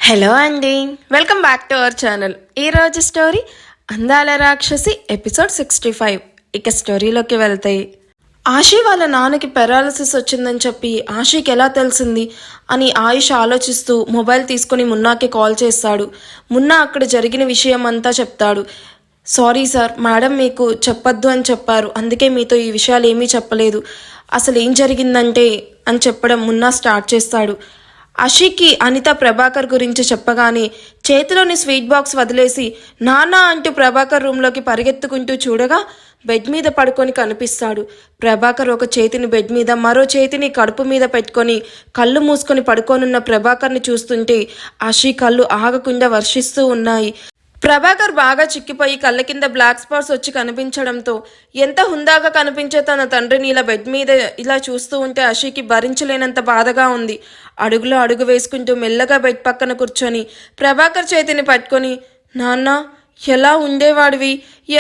Hello అండి, welcome back to our channel. ఈరోజు story అందాల రాక్షసి ఎపిసోడ్ 65. ఇక స్టోరీలోకి వెళ్తాయి. ఆషి వాళ్ళ నాన్నకి పెరాలసిస్ వచ్చిందని చెప్పి ఆషికి ఎలా తెలిసింది అని ఆయుష్ ఆలోచిస్తూ మొబైల్ తీసుకుని మున్నాకి కాల్ చేస్తాడు. మున్నా అక్కడ జరిగిన విషయం అంతా చెప్తాడు. సారీ సార్, మేడం మీకు చెప్పొద్దు అని చెప్పారు, అందుకే మీతో ఈ విషయాలు ఏమీ చెప్పలేదు. అసలు ఏం జరిగిందంటే అని చెప్పడం మున్నా స్టార్ట్ చేస్తాడు. అషికి అనిత ప్రభాకర్ గురించి చెప్పగానే చేతిలోని స్వీట్ బాక్స్ వదిలేసి నానా అంటూ ప్రభాకర్ రూమ్లోకి పరిగెత్తుకుంటూ చూడగా బెడ్ మీద పడుకొని కనిపిస్తాడు. ప్రభాకర్ ఒక చేతిని బెడ్ మీద, మరో చేతిని కడుపు మీద పెట్టుకొని కళ్ళు మూసుకొని పడుకోనున్న ప్రభాకర్ని చూస్తుంటే అషి కళ్ళు ఆగకుండా వర్షిస్తూ ఉన్నాయి. ప్రభాకర్ బాగా చిక్కిపోయి కళ్ళ కింద బ్లాక్ స్పాట్స్ వచ్చి కనిపించడంతో ఎంత హుందాగా కనిపించే తన తండ్రిని ఇలా బెడ్ మీద ఇలా చూస్తూ ఉంటే అషికి భరించలేనంత బాధగా ఉంది. అడుగులో అడుగు వేసుకుంటూ మెల్లగా బెడ్ పక్కన కూర్చొని ప్రభాకర్ చేతిని పట్టుకొని, నాన్న ఎలా ఉండేవాడివి,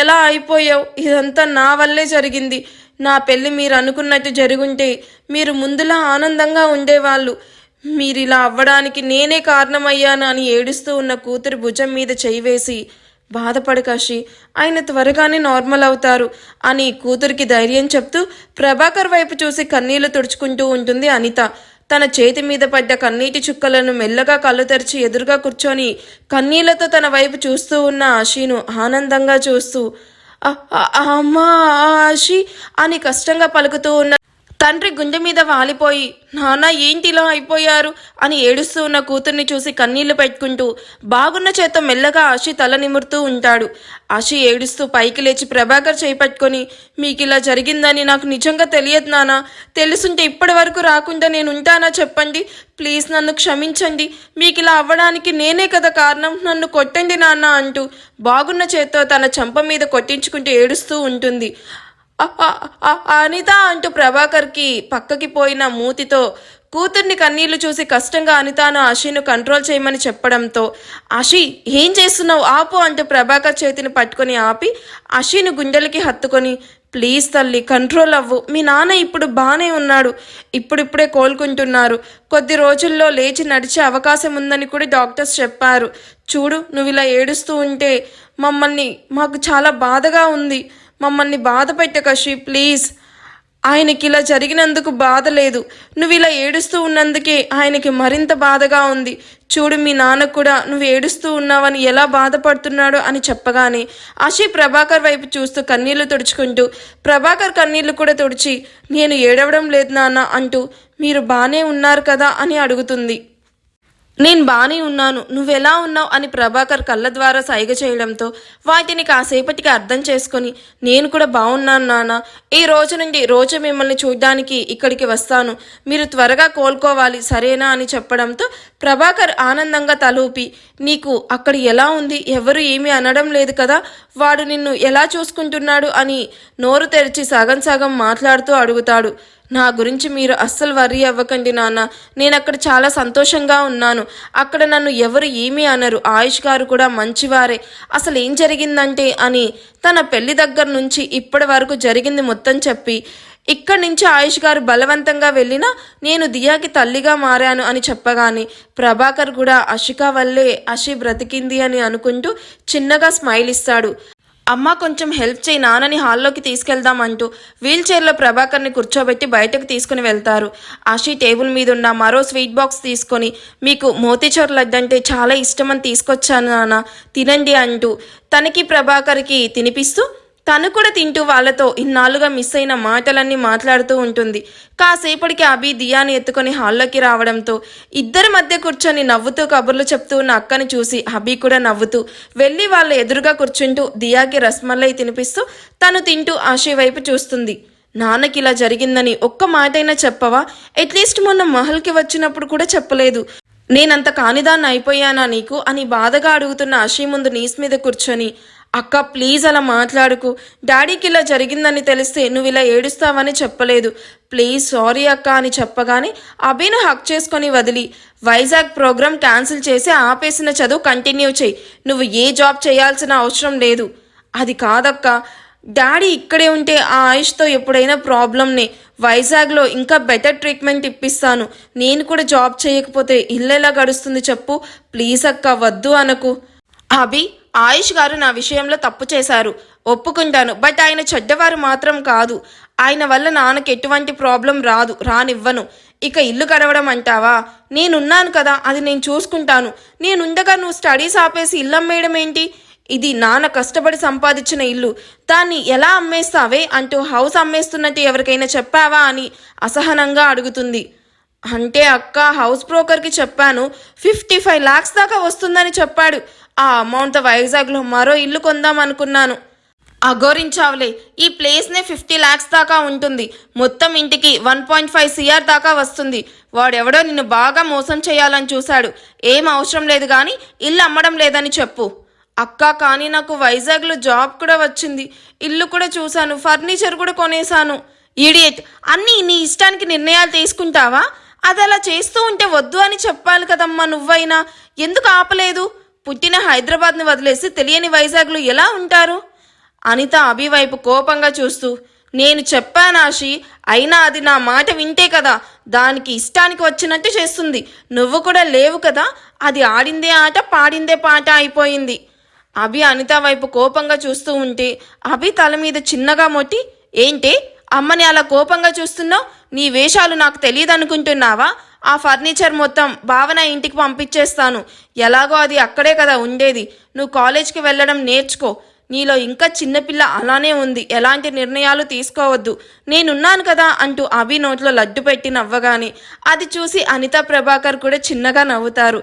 ఎలా అయిపోయావు, ఇదంతా నా వల్లే జరిగింది. నా పెళ్ళి మీరు అనుకున్నట్టు జరుగుంటే మీరు ముందులా ఆనందంగా ఉండేవాళ్ళు. మీరిలా అవ్వడానికి నేనే కారణమయ్యాను అని ఏడుస్తూ ఉన్న కూతురి భుజం మీద చేయి వేసి, బాధపడకషి, ఆయన త్వరగానే నార్మల్ అవుతారు అని కూతురికి ధైర్యం చెప్తూ ప్రభాకర్ వైపు చూసి కన్నీళ్లు తుడుచుకుంటూ ఉంటుంది అనిత. తన చేతి మీద పడ్డ కన్నీటి చుక్కలను మెల్లగా కళ్ళు తెరిచి ఎదురుగా కూర్చొని కన్నీళ్లతో తన వైపు చూస్తూ ఉన్న ఆషిను ఆనందంగా చూస్తూ అమ్మా ఆషి అని కష్టంగా పలుకుతూ ఉన్న తండ్రి గుండె మీద వాలిపోయి, నాన్న ఏంటిలా అయిపోయారు అని ఏడుస్తూ ఉన్న కూతుర్ని చూసి కన్నీళ్లు పెట్టుకుంటూ బాగున్న చేత మెల్లగా ఆషి తల నిమురుతూ ఉంటాడు. ఆషి ఏడుస్తూ పైకి లేచి ప్రభాకర్ చేపట్టుకొని, మీకు ఇలా జరిగిందని నాకు నిజంగా తెలియదు నాన్న, తెలుసుంటే ఇప్పటి వరకు రాకుండా నేను ఉంటానా చెప్పండి, ప్లీజ్ నన్ను క్షమించండి, మీకు ఇలా అవ్వడానికి నేనే కదా కారణం, నన్ను కొట్టండి నాన్న అంటూ బాగున్న చేత్తో తన చెంప మీద కొట్టించుకుంటూ ఏడుస్తూ ఉంటుంది. అనిత అంటూ ప్రభాకర్కి పక్కకి పోయిన మూతితో కూతుర్ని కన్నీళ్లు చూసి కష్టంగా అనితను ఆషిను కంట్రోల్ చేయమని చెప్పడంతో, ఆషి ఏం చేస్తున్నావు ఆపు అంటూ ప్రభాకర్ చేతిని పట్టుకొని ఆపి ఆషిను గుండెలకి హత్తుకొని, ప్లీజ్ తల్లి కంట్రోల్ అవ్వు, మీ నాన్న ఇప్పుడు బాగానే ఉన్నాడు, ఇప్పుడిప్పుడే కోలుకుంటున్నారు, కొద్ది రోజుల్లో లేచి నడిచే అవకాశం ఉందని కూడా డాక్టర్స్ చెప్పారు. చూడు నువ్వు ఇలా ఏడుస్తూ ఉంటే మాకు చాలా బాధగా ఉంది, మమ్మల్ని బాధ పెట్టకషి ప్లీజ్. ఆయనకి ఇలా జరిగినందుకు బాధ లేదు, నువ్వు ఇలా ఏడుస్తూ ఉన్నందుకే ఆయనకి మరింత బాధగా ఉంది. చూడు మీ నాన్న కూడా నువ్వు ఏడుస్తూ ఉన్నావని ఎలా బాధపడుతున్నాడో అని చెప్పగానే ఆషి ప్రభాకర్ వైపు చూస్తూ కన్నీళ్లు తుడుచుకుంటూ ప్రభాకర్ కన్నీళ్లు కూడా తుడిచి, నేను ఏడవడం లేదు నాన్న అంటూ, మీరు బాగానే ఉన్నారు కదా అని అడుగుతుంది. నేను బాగానే ఉన్నాను, నువ్వెలా ఉన్నావు అని ప్రభాకర్ కళ్ళ ద్వారా సైగ చేయడంతో వాటిని కాసేపటికి అర్థం చేసుకొని, నేను కూడా బాగున్నాను నాన్న, ఈ రోజు నుండి రోజు మిమ్మల్ని చూడ్డానికి ఇక్కడికి వస్తాను, మీరు త్వరగా కోలుకోవాలి సరేనా అని చెప్పడంతో ప్రభాకర్ ఆనందంగా తలూపి, నీకు అక్కడ ఎలా ఉంది, ఎవరు ఏమీ అనడం లేదు కదా, వాడు నిన్ను ఎలా చూసుకుంటున్నాడు అని నోరు తెరిచి సగం సగం మాట్లాడుతూ అడుగుతాడు. నా గురించి మీరు అస్సలు వర్రీ అవ్వకండి నాన్న, నేను అక్కడ చాలా సంతోషంగా ఉన్నాను, అక్కడ నన్ను ఎవరు ఏమీ అనరు, ఆయుష్ గారు కూడా మంచివారే, అసలు ఏం జరిగిందంటే అని తన పెళ్లి దగ్గర నుంచి ఇప్పటి వరకు జరిగింది మొత్తం చెప్పి, ఇక్కడి నుంచి ఆయుష్ గారు బలవంతంగా వెళ్ళినా నేను దియాకి తల్లిగా మారాను అని చెప్పగానే ప్రభాకర్ కూడా అషిక వల్లే అషి బ్రతికింది అని అనుకుంటూ చిన్నగా స్మైల్ ఇస్తాడు. అమ్మ కొంచెం హెల్ప్ చేయి, నాన్నని హాల్లోకి తీసుకెళ్దామంటూ వీల్ చైర్లో ప్రభాకర్ని కూర్చోబెట్టి బయటకు తీసుకుని వెళ్తారు. ఆషి టేబుల్ మీద ఉన్న మరో స్వీట్ బాక్స్ తీసుకొని, మీకు మోతీచూర్ లడ్డు అంటే చాలా ఇష్టమని తీసుకొచ్చాను నాన్న, తినండి అంటూ తనకి ప్రభాకర్కి తినిపిస్తూ తను కూడా తింటూ వాళ్ళతో ఇన్నాళ్ళుగా మిస్ అయిన మాటలన్నీ మాట్లాడుతూ ఉంటుంది. కాసేపటికి అభి దియాని ఎత్తుకొని హాల్లోకి రావడంతో ఇద్దరి మధ్య కూర్చొని నవ్వుతూ కబుర్లు చెప్తూ ఉన్న అక్కని చూసి అభి కూడా నవ్వుతూ వెళ్ళి వాళ్ళ ఎదురుగా కూర్చుంటూ దియాకి రస్మలై తినిపిస్తూ తను తింటూ ఆషి వైపు చూస్తుంది. నాన్నకి ఇలా జరిగిందని ఒక్క మాటైనా చెప్పవా, అట్లీస్ట్ మొన్న మహల్కి వచ్చినప్పుడు కూడా చెప్పలేదు, నేనంత కానిదాన్ని అయిపోయానా నీకు అని బాధగా అడుగుతున్న ఆషి ముందు నీస్ మీద కూర్చొని, అక్క ప్లీజ్ అలా మాట్లాడుకు, డాడీకి ఇలా జరిగిందని తెలిస్తే నువ్వు ఇలా ఏడుస్తావని చెప్పలేదు, ప్లీజ్ సారీ అక్క అని చెప్పగానే అభిను హక్ చేసుకొని వదిలి, వైజాగ్ ప్రోగ్రామ్ క్యాన్సిల్ చేసి ఆపేసిన చదువు కంటిన్యూ చేయి, నువ్వు ఏ జాబ్ చేయాల్సిన అవసరం లేదు. అది కాదక్క, డాడీ ఇక్కడే ఉంటే ఆ ఆయుష్తో ఎప్పుడైనా ప్రాబ్లంనే, వైజాగ్లో ఇంకా బెటర్ ట్రీట్మెంట్ ఇప్పిస్తాను. నేను కూడా జాబ్ చేయకపోతే ఇల్లు ఎలా గడుస్తుంది చెప్పు. ప్లీజ్ అక్క వద్దు అనకు. అభి, ఆయుష్ గారు నా విషయంలో తప్పు చేశారు, ఒప్పుకుంటాను. బట్ ఆయన చెడ్డవారు మాత్రం కాదు. ఆయన వల్ల నాన్నకి ఎటువంటి ప్రాబ్లం రానివ్వను. ఇక ఇల్లు గడవడం అంటావా? నేనున్నాను కదా, అది నేను చూసుకుంటాను. నేనుండగా నువ్వు స్టడీస్ ఆపేసి ఇల్లు అమ్మేయడం ఏంటి? ఇది నాన్న కష్టపడి సంపాదించిన ఇల్లు, దాన్ని ఎలా అమ్మేస్తావే అంటూ హౌస్ అమ్మేస్తున్నట్టు ఎవరికైనా చెప్పావా అని అసహనంగా అడుగుతుంది. అంటే అక్క, హౌస్ బ్రోకర్కి చెప్పాను, 55 lakhs దాకా వస్తుందని చెప్పాడు. ఆ అమౌంట్ వైజాగ్లో మరో ఇల్లు కొందాం అనుకున్నాను. అఘోరించావులే, ఈ ప్లేస్నే 50 lakhs దాకా ఉంటుంది. మొత్తం ఇంటికి 1.5 CR దాకా వస్తుంది. వాడెవడో నిన్ను బాగా మోసం చేయాలని చూశాడు. ఏం అవసరం లేదు కానీ ఇల్లు అమ్మడం లేదని చెప్పు. అక్క, కానీ నాకు వైజాగ్లో జాబ్ కూడా వచ్చింది, ఇల్లు కూడా చూశాను, ఫర్నిచర్ కూడా కొనేశాను. ఈడియట్, అన్నీ నీ ఇష్టానికి నిర్ణయాలు తీసుకుంటావా? అది అలా చేస్తూ ఉంటే వద్దు అని చెప్పాలి కదమ్మా. నువ్వైనా ఎందుకు ఆపలేదు? పుట్టిన హైదరాబాద్ని వదిలేసి తెలియని వైజాగ్లో ఎలా ఉంటారు? అనిత అభి వైపు కోపంగా చూస్తూ, నేను చెప్పాను ఆశి, అయినా అది నా మాట వింటే కదా దానికి ఇష్టానికి వచ్చినట్టు చేస్తుంది. నువ్వు కూడా లేవు కదా, అది ఆడిందే ఆట పాడిందే పాట అయిపోయింది. అభి అనిత వైపు కోపంగా చూస్తూ ఉంటే అభి తల మీద చిన్నగా మొట్టి, ఏంటి అమ్మని అలా కోపంగా చూస్తున్నావు? నీ వేషాలు నాకు తెలియదు అనుకుంటున్నావా? ఆ ఫర్నిచర్ మొత్తం భావన ఇంటికి పంపించేస్తాను. ఎలాగో అది అక్కడే కదా ఉండేది. నువ్వు కాలేజ్కి వెళ్ళడం నేర్చుకో. నీలో ఇంకా చిన్నపిల్ల అలానే ఉంది, ఎలాంటి నిర్ణయాలు తీసుకోవద్దు, నేనున్నాను కదా అంటూ అభి నోట్లో లడ్డు పెట్టి నవ్వగానే అది చూసి అనిత ప్రభాకర్ కూడా చిన్నగా నవ్వుతారు.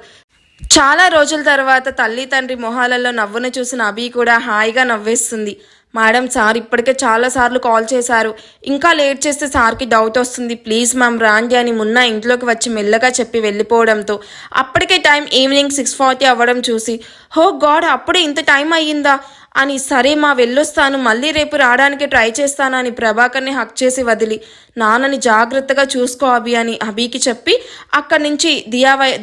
చాలా రోజుల తర్వాత తల్లి తండ్రి మొహాలలో నవ్వును చూసిన అభి కూడా హాయిగా నవ్వేస్తుంది. మేడం, సార్ ఇప్పటికే చాలాసార్లు కాల్ చేశారు, ఇంకా లేట్ చేస్తే సార్కి డౌట్ వస్తుంది, ప్లీజ్ మ్యామ్ రాండి అని మున్న ఇంట్లోకి వచ్చి మెల్లగా చెప్పి వెళ్ళిపోవడంతో అప్పటికే టైం ఈవినింగ్ 6:40 అవ్వడం చూసి, హో గాడ్, అప్పుడే ఇంత టైం అయ్యిందా అని, సరే మా వెళ్ళొస్తాను, మళ్ళీ రేపు రావడానికి ట్రై చేస్తాను అని ప్రభాకర్ని హక్ చేసి వదిలి, నాన్నని జాగ్రత్తగా చూసుకో అభి అని అభికి చెప్పి అక్కడి నుంచి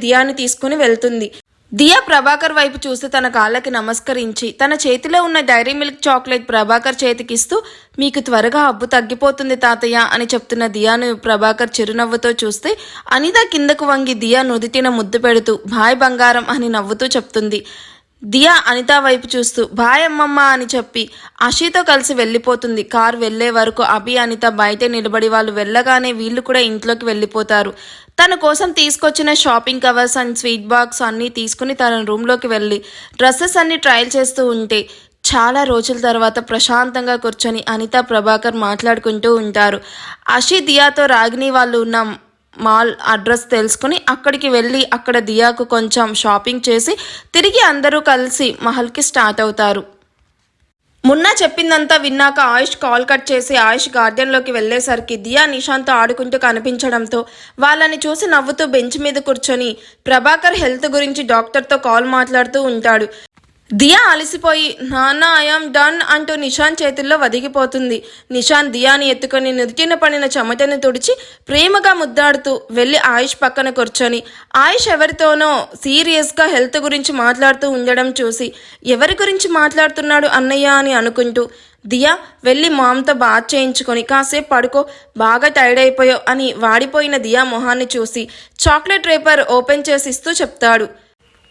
దియాని తీసుకుని వెళ్తుంది. దియా ప్రభాకర్ వైపు చూసి తన కాళ్ళకి నమస్కరించి తన చేతిలో ఉన్న డైరీ మిల్క్ చాక్లెట్ ప్రభాకర్ చేతికిస్తూ, మీకు త్వరగా అబ్బు తగ్గిపోతుంది తాతయ్య అని చెప్తున్న దియాను ప్రభాకర్ చిరునవ్వుతో చూస్తే అనిత కిందకు వంగి దియా నుదిటిన ముద్దు పెడుతూ బాయ్ బంగారం అని నవ్వుతూ చెప్తుంది. దియా అనిత వైపు చూస్తూ బాయ్ అమ్మమ్మ అని చెప్పి అషితో కలిసి వెళ్ళిపోతుంది. కార్ వెళ్లే వరకు అభి అనిత బయటే నిలబడి వాళ్ళు వెళ్ళగానే వీళ్ళు కూడా ఇంట్లోకి వెళ్ళిపోతారు. తన కోసం తీసుకొచ్చిన shopping covers and sweet box అన్నీ తీసుకుని తన రూమ్లోకి వెళ్ళి డ్రెస్సెస్ అన్నీ ట్రయల్ చేస్తూ ఉంటే చాలా రోజుల తర్వాత ప్రశాంతంగా కూర్చొని అనిత ప్రభాకర్ మాట్లాడుకుంటూ ఉంటారు. అషి దియాతో రాగిని వాళ్ళు ఉన్న మాల్ అడ్రస్ తెలుసుకుని అక్కడికి వెళ్ళి అక్కడ దియాకు కొంచెం షాపింగ్ చేసి తిరిగి అందరూ కలిసి మహల్కి స్టార్ట్ అవుతారు. మున్న చెప్పిందంతా విన్నాక ఆయుష్ కాల్ కట్ చేసి ఆయుష్ గార్డెన్లోకి వెళ్ళేసరికి దియా నిషాంత్తో ఆడుకుంటూ కనిపించడంతో వాళ్ళని చూసి నవ్వుతూ బెంచ్ మీద కూర్చొని ప్రభాకర్ హెల్త్ గురించి డాక్టర్తో కాల్ మాట్లాడుతూ ఉంటాడు. దియా అలసిపోయి నాన్న ఐఆమ్ డన్ అంటూ నిషాంత్ చేతుల్లో వదిగిపోతుంది. నిషాంత్ దియాని ఎత్తుకొని నుదిటిన పడిన చెమటని తుడిచి ప్రేమగా ముద్దాడుతూ వెళ్ళి ఆయుష్ పక్కన కూర్చొని ఆయుష్ ఎవరితోనో సీరియస్గా హెల్త్ గురించి మాట్లాడుతూ ఉండడం చూసి ఎవరి గురించి మాట్లాడుతున్నాడు అన్నయ్య అని అనుకుంటూ, దియా వెళ్ళి మామతో బాత్ చేయించుకొని కాసేపు పడుకో, బాగా టైర్డ్ అయిపోయావు అని వాడిపోయిన దియా మొహాన్ని చూసి చాక్లెట్ రేపర్ ఓపెన్ చేసి ఇస్తూ చెప్తాడు.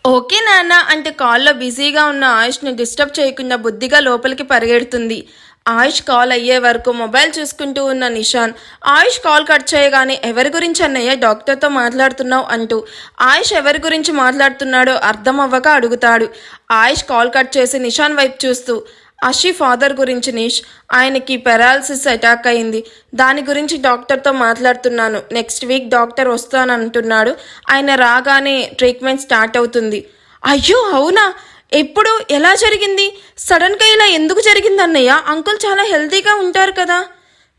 ఓకే నాన్న అంటే కాల్లో బిజీగా ఉన్న ఆయుష్ని డిస్టర్బ్ చేయకుండా బుద్ధిగా లోపలికి పరిగెడుతుంది. ఆయుష్ కాల్ అయ్యే వరకు మొబైల్ చూసుకుంటూ ఉన్న నిషాన్ ఆయుష్ కాల్ కట్ చేయగానే ఎవరి గురించి అన్నయ్య డాక్టర్తో మాట్లాడుతున్నావు అంటూ ఆయుష్ ఎవరి గురించి మాట్లాడుతున్నాడో అర్థం అవ్వక అడుగుతాడు. ఆయుష్ కాల్ కట్ చేసి నిషాన్ వైపు చూస్తూ, అషి ఫాదర్ గురించి నిష్, ఆయనకి పెరాలసిస్ అటాక్ అయింది, దాని గురించి డాక్టర్తో మాట్లాడుతున్నాను. నెక్స్ట్ వీక్ డాక్టర్ వస్తానంటున్నాడు, ఆయన రాగానే ట్రీట్మెంట్ స్టార్ట్ అవుతుంది. అయ్యో అవునా, ఎప్పుడు ఎలా జరిగింది? సడన్గా ఇలా ఎందుకు జరిగింది అన్నయ్య? అంకుల్ చాలా హెల్తీగా ఉంటారు కదా.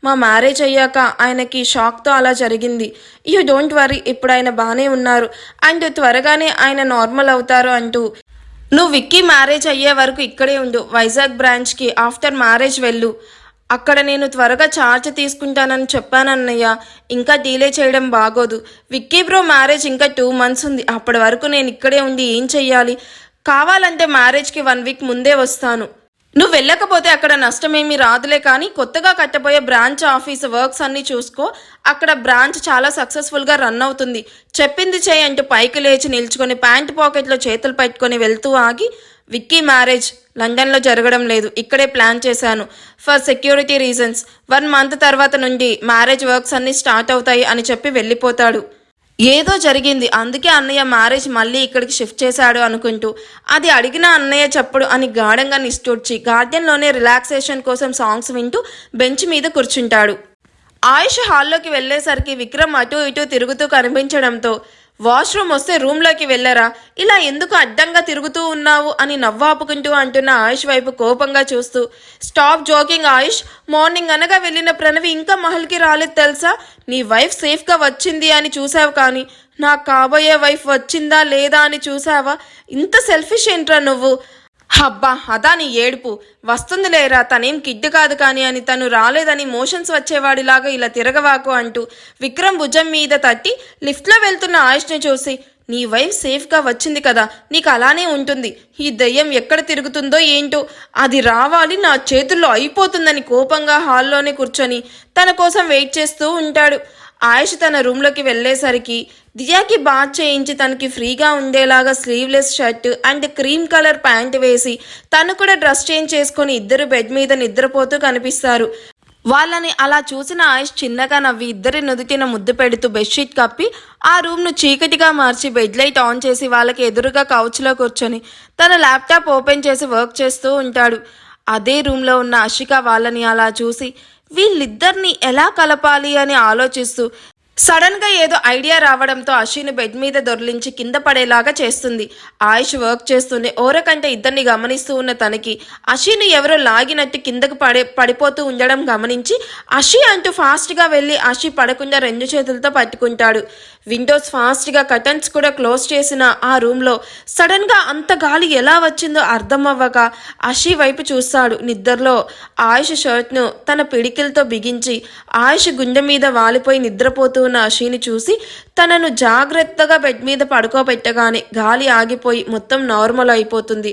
మా మ్యారేజ్ అయ్యాక ఆయనకి షాక్తో అలా జరిగింది. యూ డోంట్ వరీ, ఇప్పుడు ఆయన బాగానే ఉన్నారు అండ్ త్వరగానే ఆయన నార్మల్ అవుతారు అంటూ, నువ్వు విక్కీ మ్యారేజ్ అయ్యే వరకు ఇక్కడే ఉండు, వైజాగ్ బ్రాంచ్కి ఆఫ్టర్ మ్యారేజ్ వెళ్ళు, అక్కడ నేను త్వరగా ఛార్జ్ తీసుకుంటానని చెప్పానన్నయ్య. ఇంకా డీలే చేయడం బాగోదు. విక్కీ బ్రో మ్యారేజ్ ఇంకా 2 months ఉంది, అప్పటి వరకు నేను ఇక్కడే ఉండి ఏం చెయ్యాలి? కావాలంటే మ్యారేజ్కి 1 week ముందే వస్తాను. నువ్వు వెళ్ళకపోతే అక్కడ నష్టమేమీ రాదులే, కానీ కొత్తగా కట్టబోయే బ్రాంచ్ ఆఫీస్ వర్క్స్ అన్నీ చూసుకో. అక్కడ బ్రాంచ్ చాలా సక్సెస్ఫుల్గా రన్ అవుతుంది. చెప్పింది చేయి అంటూ పైకి లేచి నిల్చుకొని ప్యాంటు పాకెట్లో చేతులు పెట్టుకొని వెళ్తూ ఆగి, విక్కీ మ్యారేజ్ లండన్లో జరగడం లేదు, ఇక్కడే ప్లాన్ చేశాను ఫర్ సెక్యూరిటీ రీజన్స్. 1 మంత్ తర్వాత నుండి మ్యారేజ్ వర్క్స్ అన్నీ స్టార్ట్ అవుతాయి అని చెప్పి వెళ్ళిపోతాడు. ఏదో జరిగింది, అందుకే అన్నయ్య మ్యారేజ్ మళ్ళీ ఇక్కడికి షిఫ్ట్ చేశాడు అనుకుంటూ అది అడిగిన అన్నయ్య చప్పుడు అని గాఢంగా నిష్టూర్చి గార్డెన్లోనే రిలాక్సేషన్ కోసం సాంగ్స్ వింటూ బెంచ్ మీద కూర్చుంటాడు. ఆయుష్ హాల్లోకి వెళ్ళేసరికి విక్రమ్ అటు ఇటు తిరుగుతూ కనిపించడంతో, వాష్రూమ్ వస్తే రూమ్లోకి వెళ్ళరా, ఇలా ఎందుకు అడ్డంగా తిరుగుతూ ఉన్నావు అని నవ్వాపుకుంటూ అంటున్న ఆయుష్ వైపు కోపంగా చూస్తూ, స్టాప్ జోకింగ్ ఆయుష్, మార్నింగ్ అనగా వెళ్ళిన ప్రణవి ఇంకా మహల్కి రాలేదు తెలుసా. నీ వైఫ్ సేఫ్గా వచ్చింది అని చూసావు, కానీ నా కాబోయే వైఫ్ వచ్చిందా లేదా అని చూసావా? ఇంత సెల్ఫిష్ ఏంట్రా నువ్వు. అబ్బా, అదా నీ ఏడుపు. వస్తుంది లేరా, తనేం కిడ్డు కాదు కానీ అని తను రాలేదని మోషన్స్ వచ్చేవాడిలాగా ఇలా తిరగవాకు అంటూ విక్రమ్ భుజం మీద తట్టి లిఫ్ట్లో వెళ్తున్న ఆయుష్ని చూసి, నీ వైఫ్ సేఫ్గా వచ్చింది కదా, నీకు అలానే ఉంటుంది. ఈ దయ్యం ఎక్కడ తిరుగుతుందో ఏంటో, అది రావాలి నా చేతుల్లో అయిపోతుందని కోపంగా హాల్లోనే కూర్చొని తన కోసం వెయిట్ చేస్తూ ఉంటాడు. ఆయుష్ తన రూమ్లోకి వెళ్ళేసరికి దియాకి బాత్ చేయించి తనకి ఫ్రీగా ఉండేలాగా sleeveless shirt and cream colour pant వేసి తను కూడా డ్రెస్ చేంజ్ చేసుకొని ఇద్దరు బెడ్ మీద నిద్రపోతూ కనిపిస్తారు. వాళ్ళని అలా చూసిన ఆయుష్ చిన్నగా నవ్వి ఇద్దరి నుదుటిన ముద్దు పెడుతూ బెడ్షీట్ కప్పి ఆ రూమ్ను చీకటిగా మార్చి బెడ్ లైట్ ఆన్ చేసి వాళ్ళకి ఎదురుగా కౌచ్లో కూర్చొని తన ల్యాప్టాప్ ఓపెన్ చేసి వర్క్ చేస్తూ ఉంటాడు. అదే రూమ్లో ఉన్న అషిక వాళ్ళని అలా చూసి వీళ్ళిద్దరిని ఎలా కలపాలి అని ఆలోచిస్తూ సడన్గా ఏదో ఐడియా రావడంతో అషిని బెడ్ మీద దొర్లించి కింద పడేలాగా చేస్తుంది. ఆయుష్ వర్క్ చేస్తూనే ఓరకంటే ఇద్దరిని గమనిస్తూ ఉన్న తనకి అషిని ఎవరో లాగినట్టు కిందకు పడిపోతూ ఉండడం గమనించి అషి అంటూ ఫాస్ట్గా వెళ్ళి అషి పడకుండా 2 చేతులతో పట్టుకుంటాడు. విండోస్ ఫాస్ట్గా కర్టన్స్ కూడా క్లోజ్ చేసిన ఆ రూమ్లో సడన్గా అంత గాలి ఎలా వచ్చిందో అర్థం అవ్వక అషి వైపు చూస్తాడు. నిద్రలో ఆయుష్ షర్ట్ను తన పిడికిలతో బిగించి ఆయుష్ గుండె మీద వాలిపోయి నిద్రపోతూ ఉన్న అషిని చూసి తనను జాగ్రత్తగా బెడ్ మీద పడుకోబెట్టగానే గాలి ఆగిపోయి మొత్తం నార్మల్ అయిపోతుంది.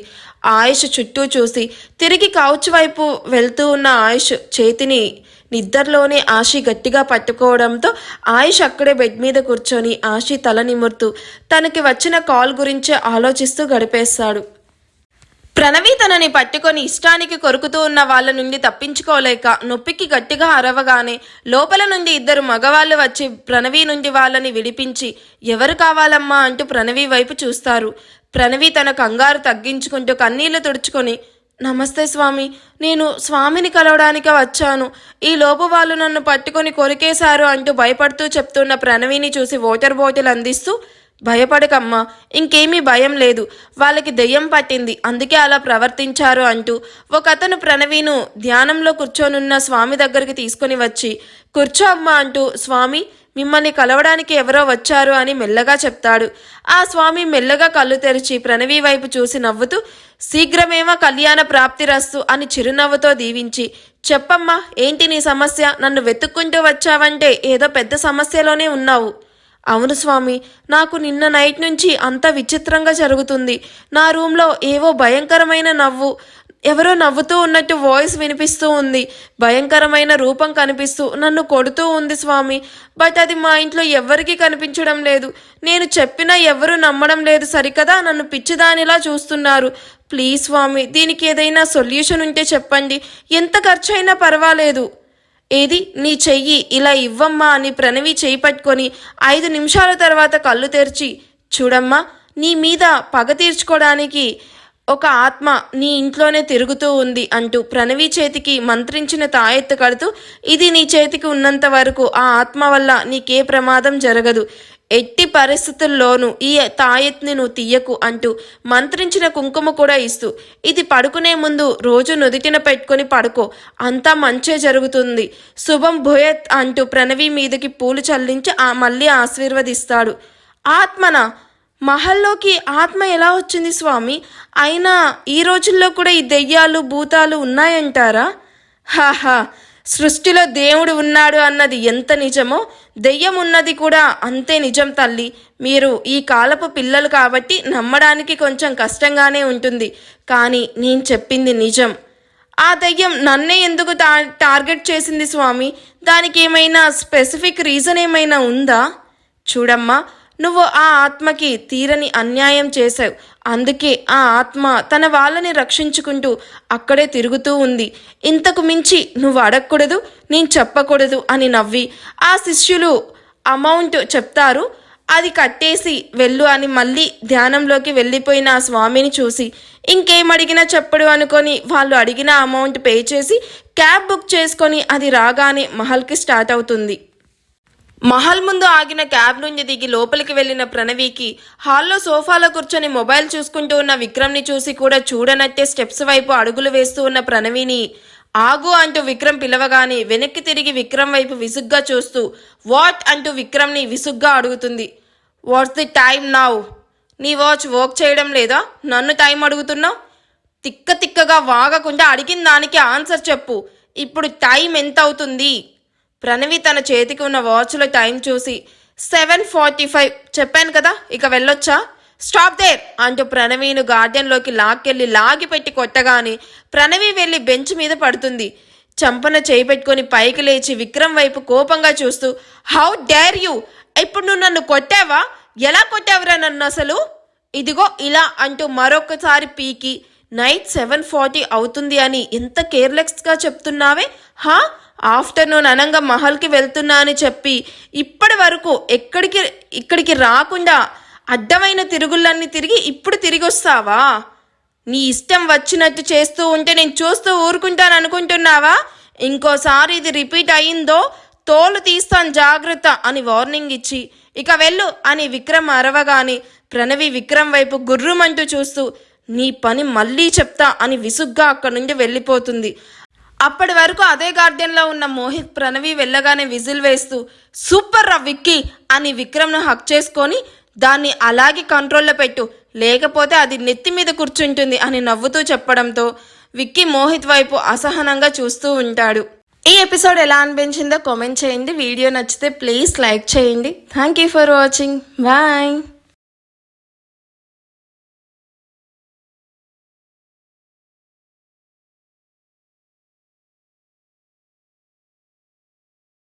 ఆయుష్ చుట్టూ చూసి తిరిగి కౌచ్ వైపు వెళ్తూ ఉన్న ఆయుష్ చేతిని నిద్రలోనే ఆషి గట్టిగా పట్టుకోవడంతో ఆయుష్ అక్కడే బెడ్ మీద కూర్చొని ఆషి తల నిమురుతూ తనకి వచ్చిన కాల్ గురించే ఆలోచిస్తూ గడిపేస్తాడు. ప్రణవి తనని పట్టుకొని ఇష్టానికి కొరుకుతూ ఉన్న వాళ్ళ నుండి తప్పించుకోలేక నొప్పికి గట్టిగా అరవగానే లోపల నుండి 2 మగవాళ్ళు వచ్చి ప్రణవి నుండి వాళ్ళని విడిపించి, ఎవరు కావాలమ్మా అంటూ ప్రణవి వైపు చూస్తారు. ప్రణవి తన కంగారు తగ్గించుకుంటూ కన్నీళ్లు తుడుచుకొని, నమస్తే స్వామి, నేను స్వామిని కలవడానికి వచ్చాను, ఈ లోపు వాళ్ళు నన్ను పట్టుకొని కొరికేశారు అంటూ భయపడుతూ చెప్తున్న ప్రణవిని చూసి వాటర్ బాటిల్ అందిస్తూ, భయపడకమ్మా, ఇంకేమీ భయం లేదు, వాళ్ళకి దెయ్యం పట్టింది అందుకే అలా ప్రవర్తించారు అంటూ ఒకతను ప్రణవిను ధ్యానంలో కూర్చొనున్న స్వామి దగ్గరికి తీసుకొని వచ్చి, కూర్చో అమ్మా అంటూ, స్వామి మిమ్మల్ని కలవడానికి ఎవరో వచ్చారు అని మెల్లగా చెప్తాడు. ఆ స్వామి మెల్లగా కళ్ళు తెరిచి ప్రణవి వైపు చూసి నవ్వుతూ, శీఘ్రమేమో కళ్యాణ ప్రాప్తిరస్తు అని చిరునవ్వుతో దీవించి, చెప్పమ్మా ఏంటి నీ సమస్య, నన్ను వెతుక్కుంటూ వచ్చావంటే ఏదో పెద్ద సమస్యలోనే ఉన్నావు. అవును స్వామి, నాకు నిన్న నైట్ నుంచి అంత విచిత్రంగా జరుగుతుంది. నా రూమ్లో ఏవో భయంకరమైన ఎవరో నవ్వుతూ ఉన్నట్టు వాయిస్ వినిపిస్తూ ఉంది, భయంకరమైన రూపం కనిపిస్తూ నన్ను కొడుతూ ఉంది స్వామి. బట్ అది మా ఇంట్లో ఎవ్వరికీ కనిపించడం లేదు. నేను చెప్పినా ఎవరు నమ్మడం లేదు సరికదా, నన్ను పిచ్చిదానిలా చూస్తున్నారు. ప్లీజ్ స్వామి, దీనికి ఏదైనా సొల్యూషన్ ఉంటే చెప్పండి, ఎంత ఖర్చు అయినా పర్వాలేదు. ఏది నీ చెయ్యి ఇలా ఇవ్వమ్మా అని ప్రణవి చెయ్యి పట్టుకొని 5 నిమిషాల తర్వాత కళ్ళు తెరిచి, చూడమ్మా, నీ మీద పగ తీర్చుకోవడానికి ఒక ఆత్మ నీ ఇంట్లోనే తిరుగుతూ ఉంది అంటూ ప్రణవి చేతికి మంత్రించిన తాయెత్తు కడుతూ, ఇది నీ చేతికి ఉన్నంత వరకు ఆ ఆత్మ వల్ల నీకే ప్రమాదం జరగదు, ఎట్టి పరిస్థితుల్లోనూ ఈ తాయెత్ని నువ్వు తీయకు అంటూ మంత్రించిన కుంకుమ కూడా ఇస్తూ, ఇది పడుకునే ముందు రోజు నుదిటిన పెట్టుకొని పడుకో, అంతా మంచే జరుగుతుంది, శుభం భూయత్ అంటూ ప్రణవి మీదకి పూలు చల్లించి మళ్ళీ ఆశీర్వదిస్తాడు. ఆత్మన మహల్లోకి ఆత్మ ఎలా వచ్చింది స్వామి? అయినా ఈ రోజుల్లో కూడా ఈ దెయ్యాలు భూతాలు ఉన్నాయంటారా? హాహా, సృష్టిలో దేవుడు ఉన్నాడు అన్నది ఎంత నిజమో దెయ్యం ఉన్నది కూడా అంతే నిజం తల్లి. మీరు ఈ కాలపు పిల్లలు కాబట్టి నమ్మడానికి కొంచెం కష్టంగానే ఉంటుంది, కానీ నేను చెప్పింది నిజం. ఆ దయ్యం నన్నే ఎందుకు టార్గెట్ చేసింది స్వామి? దానికి ఏమైనా స్పెసిఫిక్ రీజన్ ఏమైనా ఉందా? చూడమ్మా, నువ్వు ఆ ఆత్మకి తీరని అన్యాయం చేశావు. అందుకే ఆ ఆత్మ తన వాళ్ళని రక్షించుకుంటూ అక్కడే తిరుగుతూ ఉంది. ఇంతకు మించి నువ్వు అడగకూడదు, నేను చెప్పకూడదు అని నవ్వి ఆ శిష్యులు అమౌంట్ చెప్తారు, అది కట్టేసి వెళ్ళు అని మళ్ళీ ధ్యానంలోకి వెళ్ళిపోయిన ఆ స్వామిని చూసి ఇంకేం అడిగినా చెప్పడు అనుకొని వాళ్ళు అడిగిన అమౌంట్ పే చేసి క్యాబ్ బుక్ చేసుకొని అది రాగానే మహల్కి స్టార్ట్ అవుతుంది. మహల్ ముందు ఆగిన క్యాబ్ నుంచి దిగి లోపలికి వెళ్ళిన ప్రణవికి హాల్లో సోఫాలో కూర్చొని మొబైల్ చూసుకుంటూ ఉన్న విక్రమ్ని చూసి కూడా చూడనట్టే స్టెప్స్ వైపు అడుగులు వేస్తూ ఉన్న ప్రణవిని ఆగు అంటూ విక్రమ్ పిలవగానే వెనక్కి తిరిగి విక్రమ్ వైపు విసుగ్గా చూస్తూ వాట్ అంటూ విక్రమ్ని విసుగ్గా అడుగుతుంది. What's the time now? నీ వాచ్ వర్క్ చేయడం లేదా? నన్ను టైం అడుగుతున్నావు? తిక్కగా వాగకుండా అడిగిన దానికి ఆన్సర్ చెప్పు. ఇప్పుడు టైం ఎంత అవుతుంది? ప్రణవి తన చేతికి ఉన్న వాచ్లో టైం చూసి 7:45 చెప్పాను కదా, ఇక వెళ్ళొచ్చా? స్టాప్ దేర్ అంటూ ప్రణవిను గార్డెన్లోకి లాక్కెళ్ళి లాగిపెట్టి కొట్టగానే ప్రణవి వెళ్ళి బెంచ్ మీద పడుతుంది. చంపన చేయి పెట్టుకొని పైకి లేచి విక్రమ్ వైపు కోపంగా చూస్తూ హౌ డేర్ యూ! ఇప్పుడు నువ్వు నన్ను కొట్టావా? ఎలా కొట్టావురా నన్ను అసలు? ఇదిగో ఇలా అంటూ మరొకసారి పీకి నైట్ 7:40 అవుతుంది అని ఎంత కేర్లెస్గా చెప్తున్నావే? ఆఫ్టర్నూన్ అనంగా మహల్కి వెళ్తున్నా అని చెప్పి ఇప్పటి వరకు ఇక్కడికి రాకుండా అడ్డమైన తిరుగుళ్ళన్నీ తిరిగి ఇప్పుడు తిరిగి వస్తావా? నీ ఇష్టం వచ్చినట్టు చేస్తూ ఉంటే నేను చూస్తూ ఊరుకుంటాను అనుకుంటున్నావా? ఇంకోసారి ఇది రిపీట్ అయ్యిందో తోలు తీస్తాను జాగ్రత్త అని వార్నింగ్ ఇచ్చి ఇక వెళ్ళు అని విక్రమ్ అరవగానే ప్రణవి విక్రమ్ వైపు గుర్రుమంటూ చూస్తూ నీ పని మళ్ళీ చెప్తా అని విసుగ్గా అక్కడి నుండి వెళ్ళిపోతుంది. అప్పటి వరకు అదే గార్డెన్లో ఉన్న మోహిత్ ప్రణవి వెళ్ళగానే విజిల్ వేస్తూ సూపర్ రా విక్కీ అని విక్రమ్ను హక్ చేసుకొని దాన్ని అలాగే కంట్రోల్లో పెట్టు, లేకపోతే అది నెత్తి మీద కూర్చుంటుంది అని నవ్వుతూ చెప్పడంతో విక్కీ మోహిత్ వైపు అసహనంగా చూస్తూ ఉంటాడు. ఈ ఎపిసోడ్ ఎలా అనిపించిందో కామెంట్ చేయండి. వీడియో నచ్చితే ప్లీజ్ లైక్ చేయండి. Thank you for watching. Bye.